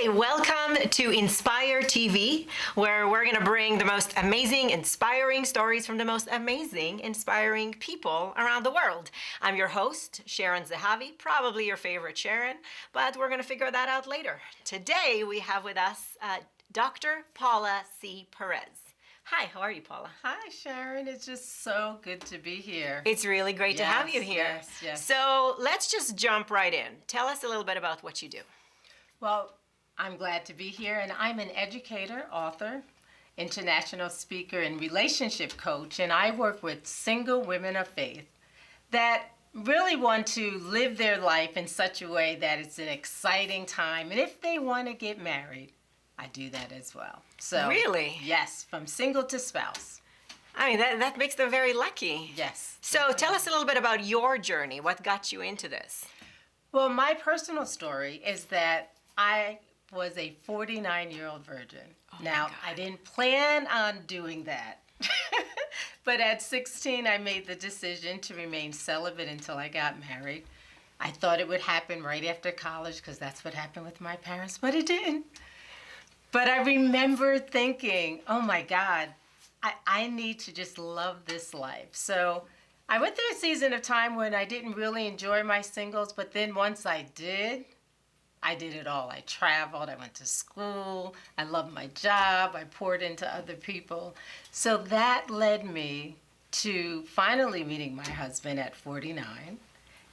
Hi, welcome to Inspire TV, where we're going to bring the most amazing, inspiring stories from the most amazing, inspiring people around the world. I'm your host, Sharon Zehavi, probably your favorite Sharon, but we're going to figure that out later. Today we have with us Dr.Paula C. Perez. Hi, how are you, Paula? Hi, Sharon. It's just so good to be here. It's really great to have you here. Yes. So let's just jump right in. Tell us a little bit about what you do. Well, I'm glad to be here, and I'm an educator, author, international speaker, and relationship coach, and I work with single women of faith that really want to live their life in such a way that it's an exciting time, and if they want to get married, I do that as well. So Really? Yes, from single to spouse. I mean, that makes them very lucky. Yes. So tell us a little bit about your journey. What got you into this? Well, my personal story is that I was a 49-year-old virgin. Now, I didn't plan on doing that. But at 16, I made the decision to remain celibate until I got married. I thought it would happen right after college because that's what happened with my parents, but it didn't. But I remember thinking, oh my God, I need to just love this life. So I went through a season of time when I didn't really enjoy my singles, but then once I did it all. I traveled, I went to school, I loved my job, I poured into other people. So that led me to finally meeting my husband at 49.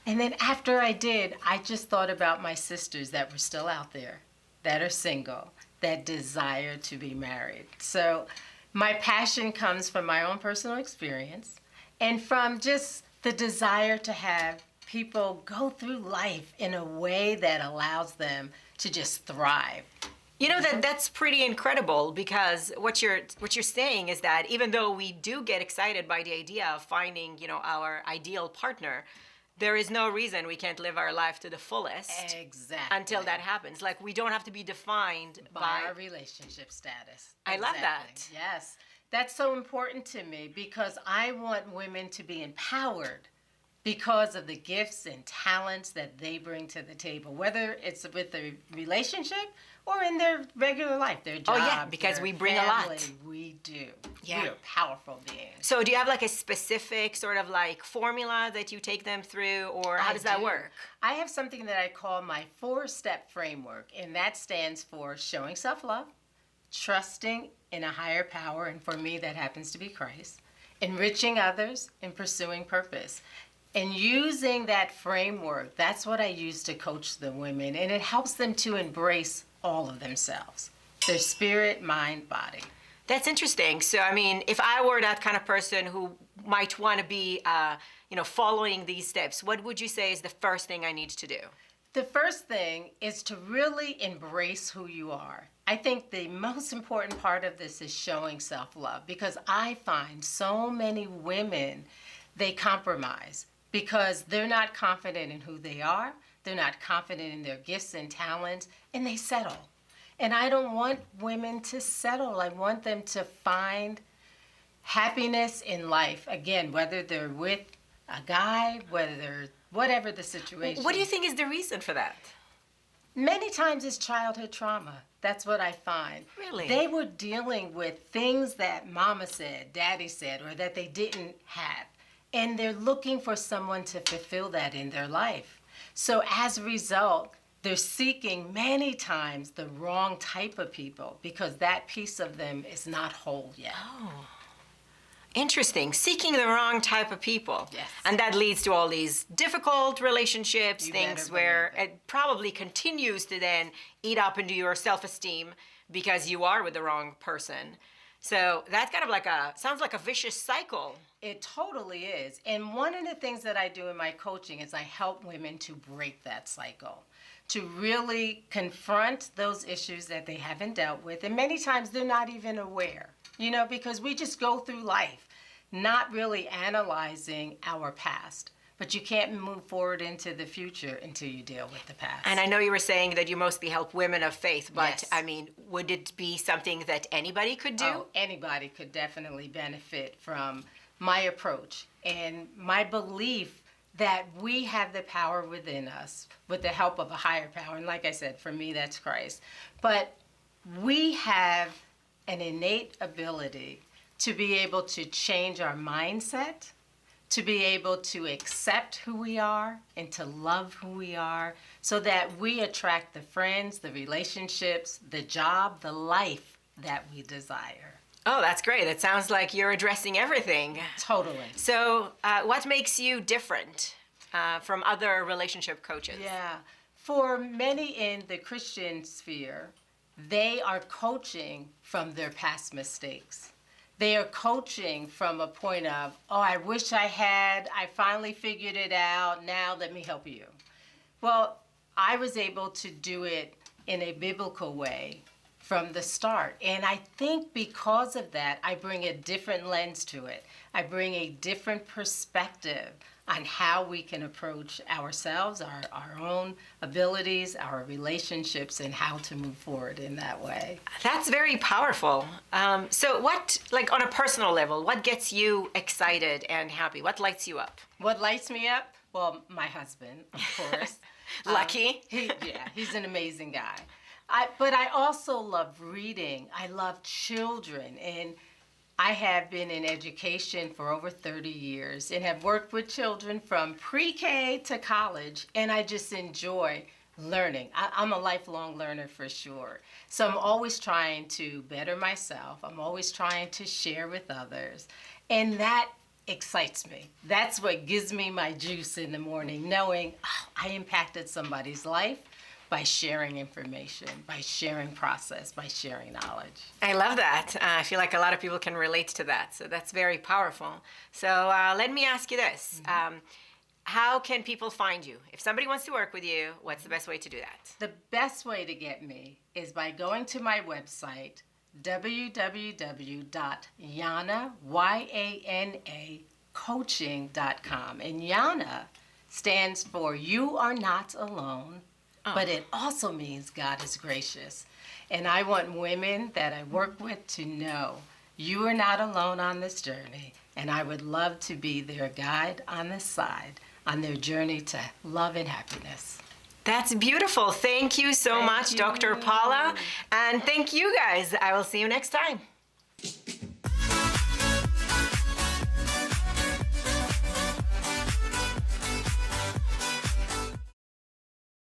And then after I did, I just thought about my sisters that were still out there, that are single, that desire to be married. So my passion comes from my own personal experience and from just the desire to have people go through life in a way that allows them to just thrive. You know, that's pretty incredible, because what you're saying is that even though we do get excited by the idea of finding, our ideal partner, there is no reason we can't live our life to the fullest. Exactly. Until that happens. Like, we don't have to be defined by our relationship status. I love that. Yes. That's so important to me because I want women to be empowered because of the gifts and talents that they bring to the table, whether it's with a relationship or in their regular life, their job. Oh yeah, because we bring family. a lot. We do. Yeah. We are powerful beings. So do you have like a specific sort of like formula that you take them through, or how does that work? I have something that I call my 4-step framework, and that stands for showing self-love, trusting in a higher power, and for me that happens to be Christ, enriching others, and pursuing purpose. And using that framework, that's what I use to coach the women, and it helps them to embrace all of themselves, their spirit, mind, body. That's interesting. So, I mean, if I were that kind of person who might want to be, following these steps, what would you say is the first thing I need to do? The first thing is to really embrace who you are. I think the most important part of this is showing self-love, because I find so many women, they compromise because they're not confident in who they are, they're not confident in their gifts and talents, and they settle. And I don't want women to settle. I want them to find happiness in life. Again, whether they're with a guy, whatever the situation. What do you think is the reason for that? Many times it's childhood trauma. That's what I find. Really? They were dealing with things that mama said, daddy said, or that they didn't have. And they're looking for someone to fulfill that in their life. So as a result, they're seeking many times the wrong type of people because that piece of them is not whole yet. Oh, interesting. Seeking the wrong type of people. Yes. And that leads to all these difficult relationships, You things better where believe it probably continues to then eat up into your self-esteem because you are with the wrong person. So that's kind of sounds like a vicious cycle. It totally is. And one of the things that I do in my coaching is I help women to break that cycle, to really confront those issues that they haven't dealt with. And many times they're not even aware, because we just go through life not really analyzing our past. But you can't move forward into the future until you deal with the past. And I know you were saying that you mostly help women of faith, but Yes. I mean, would it be something that anybody could do? Oh, anybody could definitely benefit from my approach and my belief that we have the power within us with the help of a higher power. And like I said, for me, that's Christ. But we have an innate ability to be able to change our mindset, to be able to accept who we are and to love who we are, so that we attract the friends, the relationships, the job, the life that we desire. Oh, that's great. It sounds like you're addressing everything. Totally. So, what makes you different from other relationship coaches? Yeah. For many in the Christian sphere, they are coaching from their past mistakes. They are coaching from a point of, oh, I wish I finally figured it out, now let me help you. Well, I was able to do it in a biblical way from the start. And I think because of that, I bring a different lens to it. I bring a different perspective on how we can approach ourselves, our own abilities, our relationships, and how to move forward in that way. That's very powerful. So what, like on a personal level, what gets you excited and happy? What lights you up? What lights me up? Well, my husband, of course. Lucky. He's an amazing guy. But I also love reading. I love children, and I have been in education for over 30 years and have worked with children from pre-K to college, and I just enjoy learning. I'm a lifelong learner for sure. So I'm always trying to better myself. I'm always trying to share with others, and that excites me. That's what gives me my juice in the morning, knowing I impacted somebody's life by sharing information, by sharing process, by sharing knowledge. I love that. I feel like a lot of people can relate to that. So that's very powerful. So let me ask you this. How can people find you? If somebody wants to work with you, what's the best way to do that? The best way to get me is by going to my website, www.yana, and Yana stands for You Are Not Alone, but it also means God is gracious. And I want women that I work with to know you are not alone on this journey, and I would love to be their guide on this side, on their journey to love and happiness. That's beautiful. Thank you so much, Dr. Paula. And thank you guys. I will see you next time.